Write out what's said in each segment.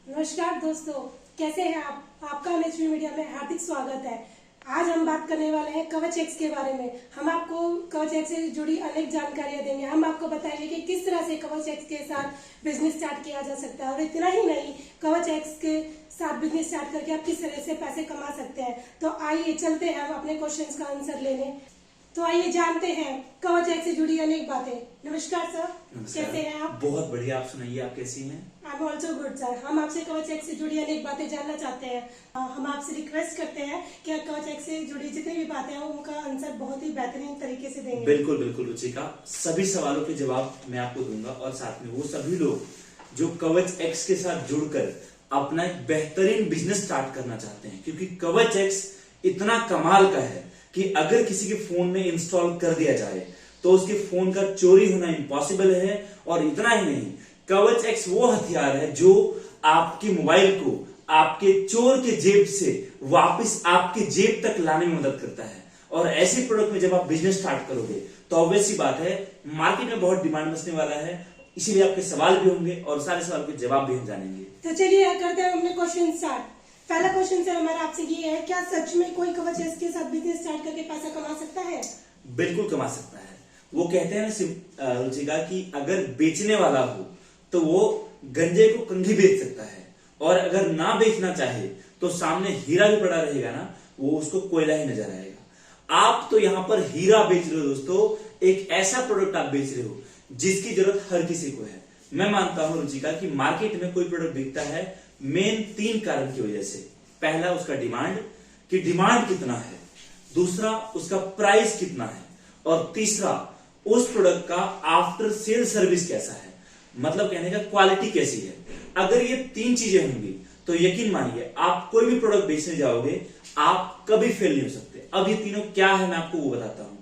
नमस्कार दोस्तों, कैसे हैं आप? आपका एमएचवी मीडिया में हार्दिक स्वागत है। आज हम बात करने वाले हैं कवच एक्स के बारे में। हम आपको कवच एक्स से जुड़ी अनेक जानकारियां देंगे। हम आपको बताएंगे कि किस तरह से कवच एक्स के साथ बिजनेस स्टार्ट किया जा सकता है, और इतना ही नहीं, कवच एक्स के साथ बिजनेस स्टार्ट करके आप किस तरह से पैसे कमा सकते हैं। तो आइए चलते हैं हम अपने क्वेश्चंस का आंसर लेने। तो आइए जानते हैं कवच एक्स से जुड़ी अनेक बातें। नमस्कार सर, कैसे हैं आप? बहुत बढ़िया, आप सुनाइए, आप कैसी हैं? I am also good sir. हम आपसे कवच एक्स से जुड़ी अनेक बातें जानना चाहते हैं। हम आपसे रिक्वेस्ट करते हैं कि कवच एक्स से जुड़ी जितनी भी बातें हैं उनका आंसर बहुत ही बेहतरीन तरीके से देंगे। बिल्कुल बिल्कुल रुचिका, सभी सवालों के जवाब मैं आपको दूंगा, और साथ में वो सभी लोग जो कवच एक्स के साथ जुड़कर अपना एक बेहतरीन बिजनेस स्टार्ट करना चाहते हैं, क्योंकि कवच एक्स इतना कमाल का है कि अगर किसी के फोन में इंस्टॉल कर दिया जाए तो उसके फोन का चोरी होना इम्पॉसिबल है। और इतना ही नहीं, कवच एक्स वो हथियार है जो आपके मोबाइल को आपके चोर के जेब से वापस आपके जेब तक लाने में मदद करता है। और ऐसे प्रोडक्ट में जब आप बिजनेस स्टार्ट करोगे तो ऑब्वियस सी बात है, मार्केट में बहुत डिमांड बचने वाला है, इसीलिए आपके सवाल भी होंगे और सारे सवाल के जवाब भी हम जानेंगे। तो चलिए करते हैं अपने क्वेश्चन स्टार्ट। पहला क्वेश्चन सर हमारा आपसे ये है, क्या सच में कोई कवच एक्स के साथ बिजनेस स्टार्ट करके पैसा कमा सकता है? बिल्कुल कमा सकता है। वो कहते हैं ना रुचिका, कि अगर बेचने वाला हो तो वो गंजे को कंघी बेच सकता है, और अगर ना बेचना चाहे तो सामने हीरा भी पड़ा रहेगा ना, वो उसको कोयला ही नजर आएगा। आप तो यहां पर हीरा बेच रहे हो दोस्तों, एक ऐसा प्रोडक्ट आप बेच रहे हो जिसकी जरूरत हर किसी को है। मैं मानता हूं रुचिका कि मार्केट में कोई प्रोडक्ट बिकता है मेन 3 कारण की वजह से। पहला, उसका डिमांड, कि डिमांड कितना है। दूसरा, उसका प्राइस कितना है। और तीसरा, उस प्रोडक्ट का आफ्टर सेल सर्विस कैसा है, मतलब कहने का क्वालिटी कैसी है। अगर ये 3 चीजें होंगी तो यकीन मानिए, आप कोई भी प्रोडक्ट बेचने जाओगे आप कभी फेल नहीं हो सकते। अब ये तीनों क्या है मैं आपको वो बताता हूं।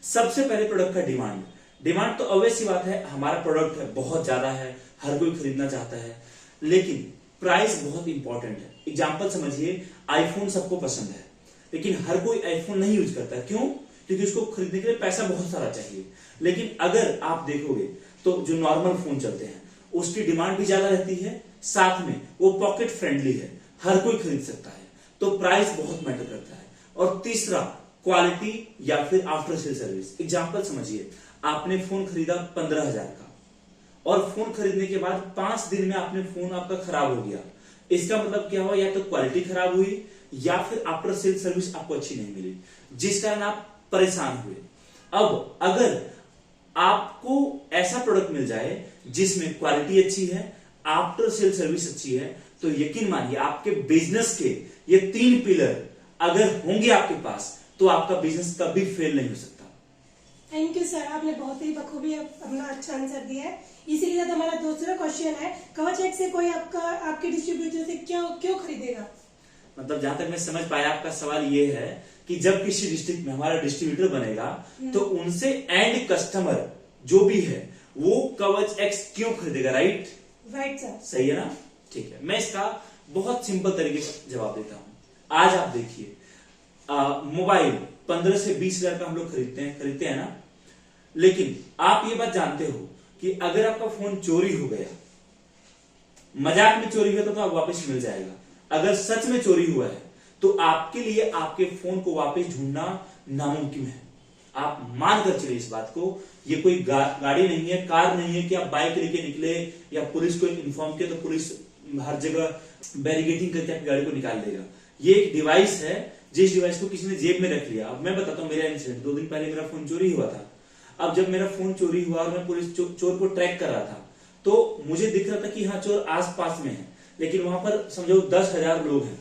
सबसे पहले प्रोडक्ट का डिमांड। डिमांड तो ऑब्वियस सी बात है, हमारा प्रोडक्ट है, बहुत ज्यादा है, हर कोई खरीदना चाहता है, लेकिन प्राइस बहुत इंपॉर्टेंट है। एग्जाम्पल समझिए, आईफोन सबको पसंद है, लेकिन हर कोई आईफोन नहीं यूज करता। क्यों? क्योंकि उसको खरीदने के लिए पैसा बहुत सारा चाहिए। लेकिन अगर आप देखोगे तो जो नॉर्मल फोन चलते हैं उसकी डिमांड भी ज्यादा रहती है, साथ में वो पॉकेट फ्रेंडली है, हर कोई खरीद सकता है, तो प्राइस बहुत मैटर करता है। और तीसरा, क्वालिटी या फिर आफ्टर सेल सर्विस। एग्जाम्पल समझिए, आपने फोन खरीदा 15,000 का, और फोन खरीदने के बाद 5 दिन में आपने फोन आपका खराब हो गया। इसका मतलब क्या हुआ? या तो क्वालिटी खराब हुई या फिर आफ्टर सेल सर्विस आपको अच्छी नहीं मिली, जिस कारण आप परेशान हुए। अब अगर आपको ऐसा प्रोडक्ट मिल जाए जिसमें क्वालिटी अच्छी है, आफ्टर सेल सर्विस अच्छी है, तो यकीन मानिए आपके बिजनेस के ये 3 पिलर अगर होंगे आपके पास तो आपका बिजनेस कभी फेल नहीं हो सकता। थैंक यू सर, आपने बहुत ही बखूबी अपना अच्छा आंसर दिया है। इसी के साथ हमारा दूसरा क्वेश्चन है, कवच एक्स से कोई आपके डिस्ट्रीब्यूटर से क्यों खरीदेगा? मतलब जहां तक मैं समझ पाया, आपका सवाल ये है कि जब किसी डिस्ट्रिक्ट में हमारा डिस्ट्रीब्यूटर बनेगा तो उनसे एंड कस्टमर जो भी है वो कवच एक्स क्यों खरीदेगा, राइट? Right sir. सही है ना? ठीक है, मैं इसका बहुत सिंपल तरीके से जवाब देता हूं। आज आप देखिए, मोबाइल 15 से 20,000 का हम लोग खरीदते हैं ना, लेकिन आप ये बात जानते हो कि अगर आपका फोन चोरी हो गया, मजाक में चोरी हुआ तो आप वापस मिल जाएगा, अगर सच में चोरी हुआ है तो आपके लिए आपके फोन को वापस ढूंढना नामुमकिन है। आप मान कर चलिए इस बात को, ये कोई गाड़ी नहीं है, कार नहीं है कि आप बाइक लेके निकले या पुलिस को इन्फॉर्म किया तो पुलिस हर जगह बैरिकेडिंग करके आपकी गाड़ी को निकाल देगा। ये एक डिवाइस है, जिस डिवाइस को किसी ने जेब में रख लिया। अब मैं बताता हूँ मेरा इंसिडेंट। 2 दिन पहले मेरा फोन चोरी हुआ था। अब जब मेरा फोन चोरी हुआ और मैं पुलिस चोर को ट्रैक कर रहा था, तो मुझे दिख रहा था कि हाँ, चोर आस पास में है, लेकिन वहां पर समझो 10,000 लोग हैं।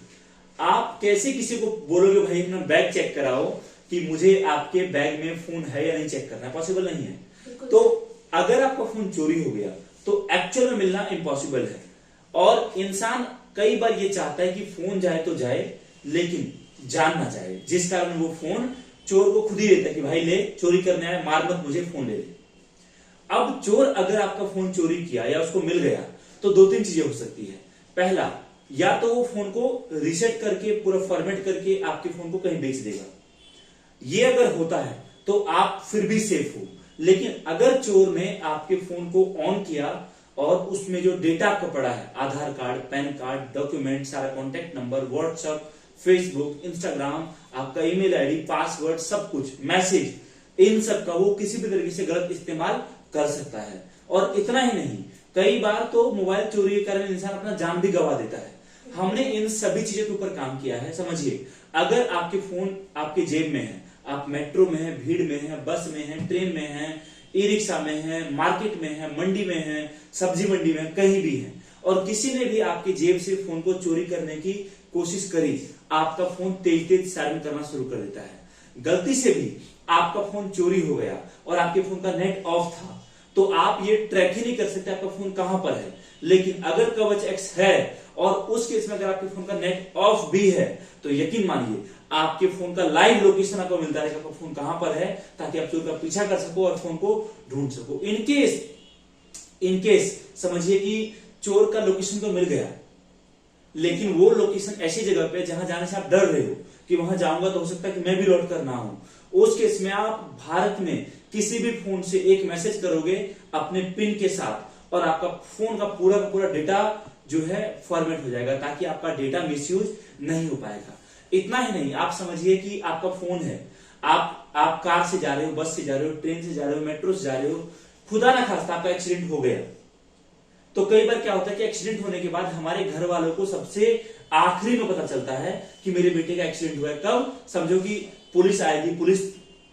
आप कैसे किसी को बोलोगे भाई अपना बैग चेक कराओ, कि मुझे आपके बैग में फोन है या नहीं चेक करना? पॉसिबल नहीं है। तो अगर आपका फोन चोरी हो गया तो एक्चुअल में मिलना इम्पॉसिबल है। और इंसान कई बार ये चाहता है कि फोन जाए तो जाए, लेकिन जान ना जाए, जिस कारण वो फोन चोर को खुद ही देता है कि भाई ले, चोरी करने आया, मार मत मुझे, फोन ले ले। अब चोर अगर आपका फोन चोरी किया या उसको मिल गया तो 2-3 चीजें हो सकती है। पहला, या तो वो फोन को रीसेट करके पूरा फॉर्मेट करके आपके फोन को कहीं बेच देगा। ये अगर होता है तो आप फिर भी सेफ हो। लेकिन अगर चोर ने आपके फोन को ऑन किया और उसमें जो डेटा आपका पड़ा है, आधार कार्ड, पैन कार्ड, डॉक्यूमेंट, सारा contact number, WhatsApp, Facebook, Instagram, आपका ईमेल आईडी, पासवर्ड, सब कुछ, मैसेज, इन सब का वो किसी भी तरीके से गलत इस्तेमाल कर सकता है। और इतना ही नहीं, कई बार तो मोबाइल चोरी के कारण इंसान अपना जान भी गंवा देता है। हमने इन सभी चीजों के ऊपर काम किया है। समझिए, अगर आपके फोन आपके जेब में है, आप मेट्रो में है, भीड़ में है, बस में है, ट्रेन में है, ई रिक्शा में है, मार्केट में है, मंडी में है, सब्जी मंडी में है, कहीं भी है, और किसी ने भी आपकी जेब से फोन को चोरी करने की कोशिश करी, आपका फोन तेज तेज सायरन करना शुरू कर देता है। गलती से भी आपका फोन चोरी हो गया और आपके फोन का नेट ऑफ था, तो आप ये ट्रैक ही नहीं कर सकते आपका फोन कहां पर है। लेकिन अगर कवच एक्स है और उस केस में अगर आपके फोन का नेट ऑफ भी है, तो यकीन मानिए आपके फोन का लाइव लोकेशन आपको मिलता रहेगा, आपका फोन कहां पर है, ताकि आप चोर का पीछा कर सको और फोन को ढूंढ सको। इनकेस समझिए कि चोर का लोकेशन तो मिल गया, लेकिन वो लोकेशन ऐसी जगह पे जहां जाने से आप डर रहे हो कि वहां जाऊंगा तो हो सकता है कि मैं भी लौट कर ना हूं, उस केस में आप भारत में किसी भी फोन से एक मैसेज करोगे अपने पिन के साथ और आपका फोन का पूरा डेटा जो है फॉर्मेट हो जाएगा, ताकि आपका डेटा मिसयूज नहीं हो पाएगा। इतना ही नहीं, आप समझिए कि आपका फोन है, आप कार से जा रहे हो, बस से जा रहे हो, ट्रेन से जा रहे हो, मेट्रो से जा रहे हो, खुदा ना खास्ता आपका एक्सीडेंट हो गया, तो कई बार क्या होता है कि एक्सीडेंट होने के बाद हमारे घर वालों को सबसे आखिरी में पता चलता है कि मेरे बेटे का एक्सीडेंट हुआ है। कब? समझो कि पुलिस आएगी, पुलिस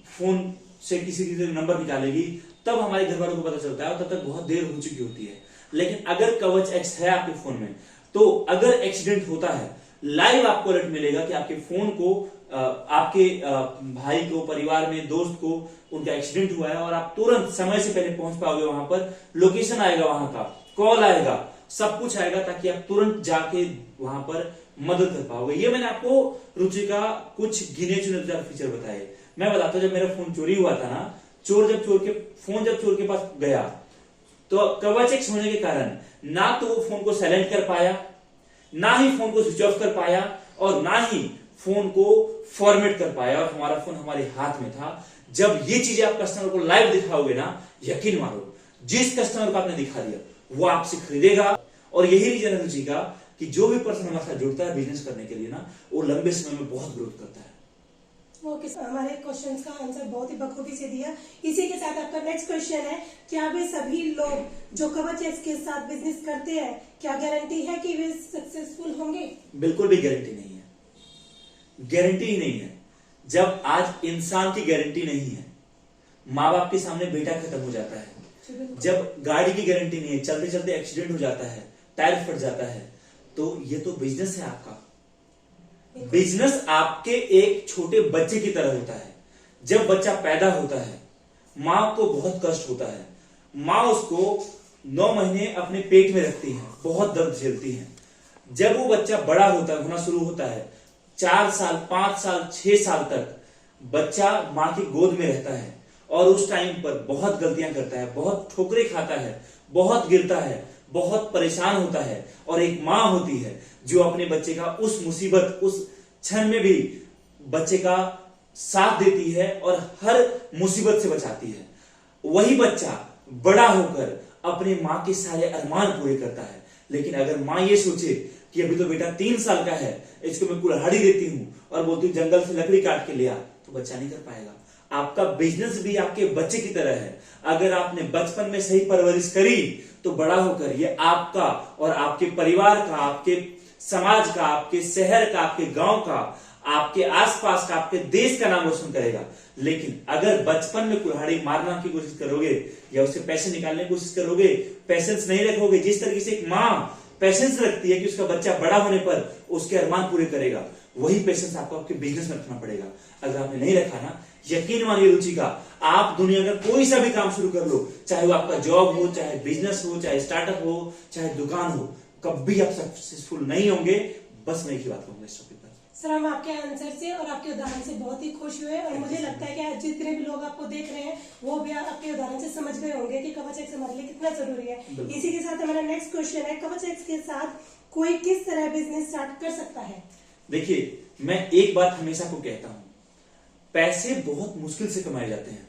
फोन से किसी नंबर निकालेगी, तब हमारे घर वालों को पता चलता है और तब तक बहुत देर हो चुकी होती है। लेकिन अगर कवच एक्स है आपके फोन में, तो अगर एक्सीडेंट होता है, लाइव आपको अलर्ट मिलेगा कि आपके फोन को आपके भाई को, परिवार में दोस्त को उनका एक्सीडेंट हुआ है, और आप तुरंत समय से पहले पहुंच पाओगे वहां पर, लोकेशन आएगा, वहां का कॉल आएगा, सब कुछ आएगा, ताकि आप तुरंत जाके वहां पर मदद कर पाओगे। ये मैंने आपको रुचि का कुछ गिने चुने फीचर बताए। मैं बताता हूं, जब मेरा फोन चोरी हुआ था ना, फोन जब चोर के पास गया, तो कवच एक्स होने के कारण ना तो वो फोन को साइलेंट कर पाया, ना ही फोन को स्विच ऑफ कर पाया, और ना ही फोन को फॉर्मेट कर पाया, और हमारा फोन हमारे हाथ में था। जब ये चीजें आप कस्टमर को लाइव दिखाओगे ना, यकीन मानो जिस कस्टमर को आपने दिखा दिया वो आपसे खरीदेगा। और यही रीजन है रुचि का कि जो भी पर्सन हमारे साथ जुड़ता है बिजनेस करने के लिए ना, वो लंबे समय में बहुत ग्रोथ करता है। ओके, हमारे क्वेश्चंस का आंसर बहुत ही बखूबी से दिया। इसी के साथ आपका नेक्स्ट क्वेश्चन है, क्या वे सभी लोग जो कवच एक्स के साथ बिजनेस करते हैं, क्या गारंटी है कि वे सक्सेसफुल होंगे? बिल्कुल भी गारंटी नहीं है, गारंटी ही नहीं है। जब आज इंसान की गारंटी नहीं है, माँ बाप के सामने बेटा खत्म हो जाता है, जब गाड़ी की गारंटी नहीं है, चलते चलते एक्सीडेंट हो जाता है, टायर फट जाता है, तो ये तो बिजनेस है आपका। बिजनेस आपके एक छोटे बच्चे की तरह होता है। जब बच्चा पैदा होता है, मां को बहुत कष्ट होता है, मां उसको 9 महीने अपने पेट में रखती है, बहुत दर्द झेलती है। जब वो बच्चा बड़ा होना शुरू होता है, 4 साल, 5 साल, 6 साल तक बच्चा मां की गोद में रहता है, और उस टाइम पर बहुत गलतियां करता है, बहुत ठोकरें खाता है, बहुत गिरता है, बहुत परेशान होता है। और एक मां होती है जो अपने बच्चे का उस मुसीबत, उस क्षण में भी बच्चे का साथ देती है और हर मुसीबत से बचाती है। वही बच्चा बड़ा होकर अपने मां के सारे अरमान पूरे करता है। लेकिन अगर मां ये सोचे कि अभी तो बेटा 3 साल का है, इसको मैं कुल्हाड़ी देती हूं और बोलती हूं जंगल से लकड़ी काट के ले आ, तो बच्चा नहीं कर पाएगा। आपका बिजनेस भी आपके बच्चे की तरह है। अगर आपने बचपन में सही परवरिश करी, तो बड़ा होकर ये आपका और आपके परिवार का, आपके समाज का, आपके शहर का, आपके गांव का, आपके आसपास का, आपके देश का नाम रोशन करेगा। लेकिन अगर बचपन में कुल्हाड़ी मारना की कोशिश करोगे या उससे पैसे निकालने की कोशिश करोगे, पेशेंस नहीं रखोगे, जिस तरीके से एक मां पेशेंस रखती है कि उसका बच्चा बड़ा होने पर उसके अरमान पूरे करेगा, वही पेशेंस आपको आपके बिजनेस में रखना पड़ेगा। अगर आपने नहीं रखा ना, यकीन मानिए रुचि का, आप दुनिया का कोई सा भी काम शुरू कर लो, चाहे वो आपका जॉब हो, चाहे बिजनेस हो, चाहे स्टार्टअप हो, चाहे दुकान हो, कभी आप सक्सेसफुल नहीं होंगे। बस मैं एक ही बात कहूंगा इस टॉपिक पर। सर, हम आपके आंसर से और आपके उदाहरण से बहुत ही खुश हुए, और मुझे लगता है कि आज जितने भी लोग आपको देख रहे हैं वो भी आपके उदाहरण से समझ गए होंगे कि कवच एक्स हमारे लिए कितना जरूरी है। इसी के साथ हमारा नेक्स्ट क्वेश्चन है, कवच एक्स के साथ कोई किस तरह बिजनेस स्टार्ट कर सकता है? देखिए, मैं एक बात हमेशा को कहता हूं, पैसे बहुत मुश्किल से कमाए जाते हैं,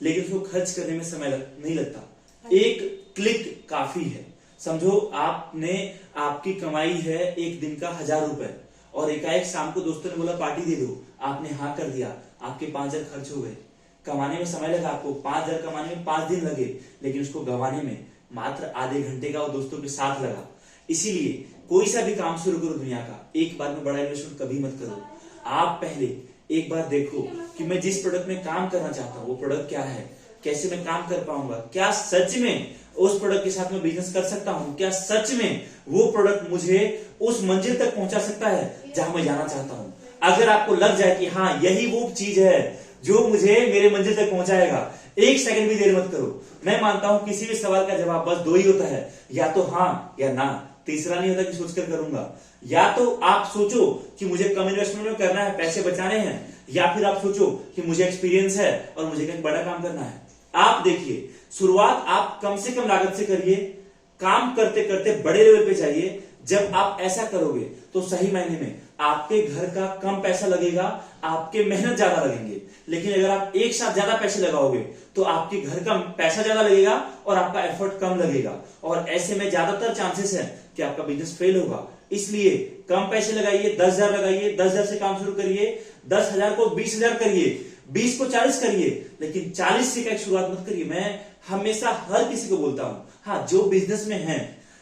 लेकिन उसको खर्च करने में समय नहीं लगता। एक क्लिक काफी है। समझो आपने, आपकी कमाई है एक दिन का 1000 रुपए, और एकाएक शाम को दोस्तों ने बोला पार्टी दे दो, आपने हाँ कर दिया, आपके 5000 खर्च हो गए। कमाने में समय लगा आपको, 5000 कमाने में 5 दिन लगे, लेकिन उसको गंवाने में मात्र आधे घंटे का वो दोस्तों के साथ लगा। इसीलिए कोई सा भी काम शुरू करो दुनिया का, एक बार में बड़ा इन्वेस्टमेंट कभी मत करो। आप पहले एक बार देखो कि मैं जिस प्रोडक्ट में काम करना चाहता हूँ वो प्रोडक्ट क्या है, कैसे मैं काम कर पाऊंगा, क्या सच में उस प्रोडक्ट के साथ मैं बिजनेस कर सकता हूँ, क्या सच में वो प्रोडक्ट मुझे उस मंजिल तक पहुंचा सकता है जहां मैं जाना चाहता हूँ। अगर आपको लग जाए कि हाँ यही वो चीज है जो मुझे मेरे मंजिल तक पहुंचाएगा, एक सेकंड भी देर मत करो। मैं मानता हूं किसी भी सवाल का जवाब बस दो ही होता है, या तो हाँ या ना, तीसरा नहीं होता कि सोचकर करूंगा। या तो आप सोचो कि मुझे कम इन्वेस्टमेंट में करना है, पैसे बचाने हैं, या फिर आप सोचो कि मुझे एक्सपीरियंस है और मुझे कहीं बड़ा काम करना है। आप देखिए, शुरुआत आप कम से कम लागत से करिए, काम करते करते बड़े लेवल पे जाइए। जब आप ऐसा करोगे तो सही मायने में आपके घर का कम पैसा लगेगा, आपके मेहनत ज्यादा लगेंगे। लेकिन अगर आप एक साथ ज्यादा पैसे लगाओगे तो आपके घर का पैसा ज्यादा लगेगा और आपका एफर्ट कम लगेगा, और ऐसे में ज्यादातर चांसेस है कि आपका बिजनेस फेल होगा। इसलिए कम पैसे लगाइए, 10,000 लगाइए, 10,000 से काम शुरू करिए, 10,000 को 20,000 करिए, 20 को 40 करिए, लेकिन 40 से का शुरुआत मत करिए। मैं हमेशा हर किसी को बोलता हूं, हाँ जो बिजनेस में है,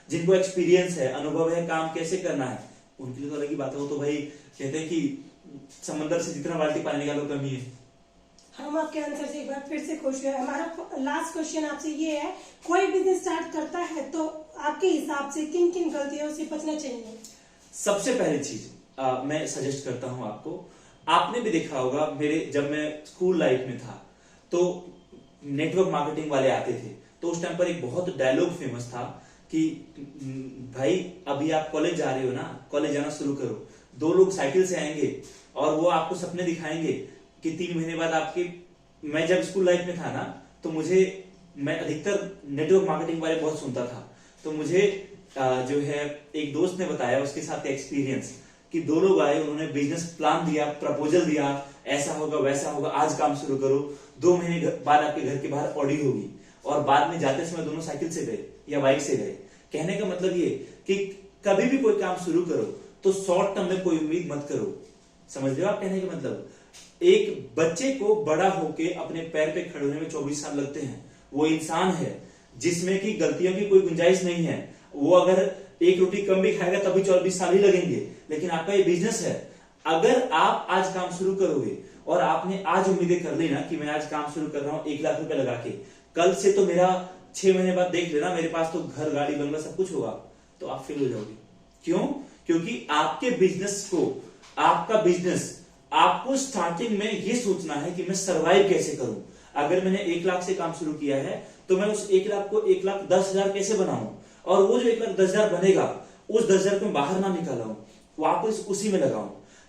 जिनको एक्सपीरियंस है, अनुभव है, काम कैसे करना है, उनके लिए तो अलग ही बात है। वो तो भाई कहते हैं कि समंदर से जितना बाल्टी पानी निकालो कमी है। हम आपके आंसर से एक बार फिर से खुश हुए। हमारा लास्ट क्वेश्चन आपसे ये है, कोई बिजनेस स्टार्ट करता है तो आपके हिसाब से किन किन गलतियों से बचना चाहिए? सबसे पहली चीज मैं सजेस्ट करता हूं आपको, आपने भी देखा होगा, मेरे जब मैं स्कूल लाइफ में था तो नेटवर्क मार्केटिंग वाले आते थे, तो उस टाइम पर एक बहुत डायलॉग फेमस था कि भाई अभी आप कॉलेज जा रहे हो ना, कॉलेज जाना शुरू करो। 2 लोग साइकिल से आएंगे और वो आपको सपने दिखाएंगे कि 3 महीने बाद आपके, मैं जब स्कूल लाइफ में था ना तो मैं अधिकतर नेटवर्क मार्केटिंग बारे बहुत सुनता था, तो मुझे जो है एक दोस्त ने बताया उसके साथ एक्सपीरियंस कि 2 लोग आए, उन्होंने बिजनेस प्लान दिया, प्रपोजल दिया, ऐसा होगा वैसा होगा, आज काम शुरू करो, 2 महीने बाद आपके घर के बाहर ऑडी होगी, और बाद में जाते समय दोनों साइकिल से गए या बाइक से गए। कहने का मतलब ये कि कभी भी कोई काम शुरू करो तो शॉर्ट टर्म में कोई उम्मीद मत करो। समझ रहे हो आप कहने का मतलब? एक बच्चे को बड़ा होके अपने पैर पे खड़े होने में 24 साल लगते हैं। वो इंसान है जिसमें की गलतियों की कोई गुंजाइश नहीं है। वो अगर एक रोटी कम भी खाएगा तभी 24 साल ही लगेंगे। लेकिन आपका ये बिजनेस है, अगर आप आज काम शुरू करोगे और आपने आज उम्मीदें कर ली ना कि मैं आज काम शुरू कर रहा हूं 1 लाख रुपए लगा के, कल से तो मेरा 6 महीने बाद देख लेना मेरे पास तो घर, गाड़ी, बंगला सब कुछ होगा, तो आप फेल हो जाओगे। क्यों? क्योंकि आपके बिजनेस को, आपका बिजनेस, आपको स्टार्टिंग में ये सोचना है कि मैं सरवाइव कैसे करूं। अगर मैंने 1 लाख से काम शुरू किया है तो मैं उस 1 लाख को 1,10,000 कैसे बनाऊं, और वो जो 1,10,000 बनेगा उस 10,000 को बाहर ना निकालाऊं, वापस उसी में लगाऊं।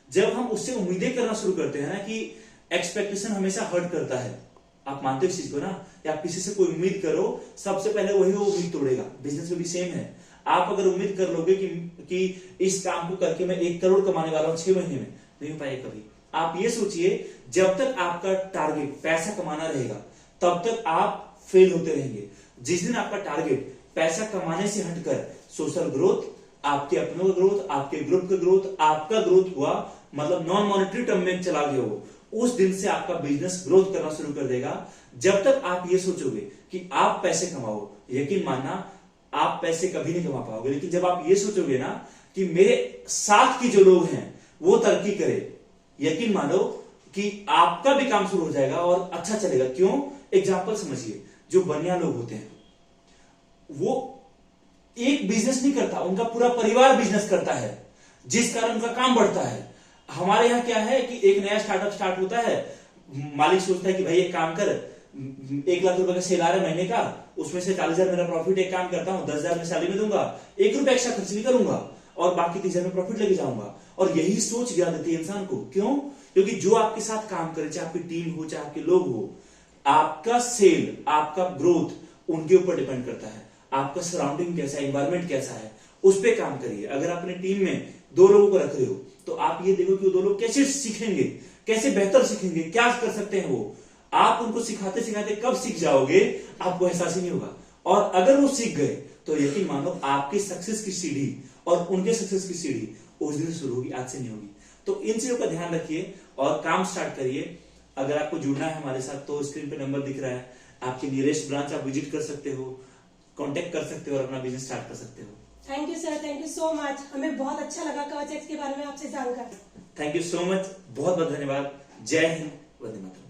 जब हम उससे उम्मीदें करना शुरू करते हैं ना, कि एक्सपेक्टेशन हमेशा हर्ट करता है, आप मानते हो इस चीज को ना, या आप किसी से कोई उम्मीद करो, सबसे पहले वही वो उम्मीद तोड़ेगा। बिजनेस में भी सेम है। आप अगर उम्मीद कर लोगे कि इस काम को करके मैं 1 करोड़ कमाने वाला हूं 6 महीने में, नहीं हो पाएगा कभी। आप ये सोचिए, जब तक आपका टारगेट पैसा कमाना रहेगा तब तक आप फेल होते रहेंगे। जिस दिन आपका टारगेट पैसा कमाने से हटकर सोशल ग्रोथ, आपके अपनों का ग्रोथ, आपके ग्रुप का ग्रोथ, आपका ग्रोथ हुआ, मतलब नॉन मॉनेटरी टर्म में चला गया हो, उस दिन से आपका बिजनेस ग्रोथ करना शुरू कर देगा। जब तक आप ये सोचोगे कि आप पैसे कमाओ, यकीन मानना आप पैसे कभी नहीं कमा पाओगे। लेकिन जब आप ये सोचोगे ना कि मेरे साथ के जो लोग हैं वो तरक्की करे, यकीन मानो कि आपका भी काम शुरू हो जाएगा और अच्छा चलेगा। क्यों? एग्जाम्पल समझिए, जो बनिया लोग होते हैं वो एक बिजनेस नहीं करता, उनका पूरा परिवार बिजनेस करता है, जिस कारण उनका काम बढ़ता है। हमारे यहाँ क्या है कि एक नया स्टार्टअप स्टार्ट होता है, मालिक सोचता है कि भाई एक काम कर, 1 लाख रुपए का सेल आ रहा है महीने का, उसमें से 40,000 मेरा प्रॉफिट, एक काम करता हूं 10,000 में सैलरी में दूंगा, 1 रुपया एक्स्ट्रा खर्च नहीं करूंगा और बाकी 30,000 में प्रॉफिट लेके जाऊंगा। और यही सोच गिरा देती है इंसान को। क्यों? क्योंकि जो आपके साथ काम करे, चाहे आपकी टीम हो चाहे आपके लोग हो, आपका सेल, आपका ग्रोथ उनके ऊपर डिपेंड करता है। आपका सराउंडिंग कैसा है, एनवायरमेंट कैसा है, उस पर काम करिए। अगर आप अपनी टीम में 2 लोगों को रख रहे हो तो आप ये देखो कि वो 2 लोग कैसे सीखेंगे, कैसे बेहतर सीखेंगे, क्या कर सकते हैं वो। आप उनको सिखाते सिखाते कब सीख जाओगे आपको एहसास ही नहीं होगा। और अगर वो सीख गए तो यकीन मानो आपकी सक्सेस की सीढ़ी और उनके सक्सेस की सीढ़ी उस दिन से शुरू होगी, आज से नहीं होगी। तो इन चीजों का ध्यान रखिए और काम स्टार्ट करिए। अगर आपको जुड़ना है हमारे साथ तो स्क्रीन पे नंबर दिख रहा है, आपकी नियरेस्ट ब्रांच आप विजिट कर सकते हो, कांटेक्ट कर सकते हो और अपना बिजनेस स्टार्ट कर सकते हो। Thank you sir, thank you so much. हमें बहुत अच्छा लगा कवच एक्स के बारे में आपसे जानकर। थैंक यू सो मच, बहुत बहुत धन्यवाद। जय हिंद, वंदे मातरम।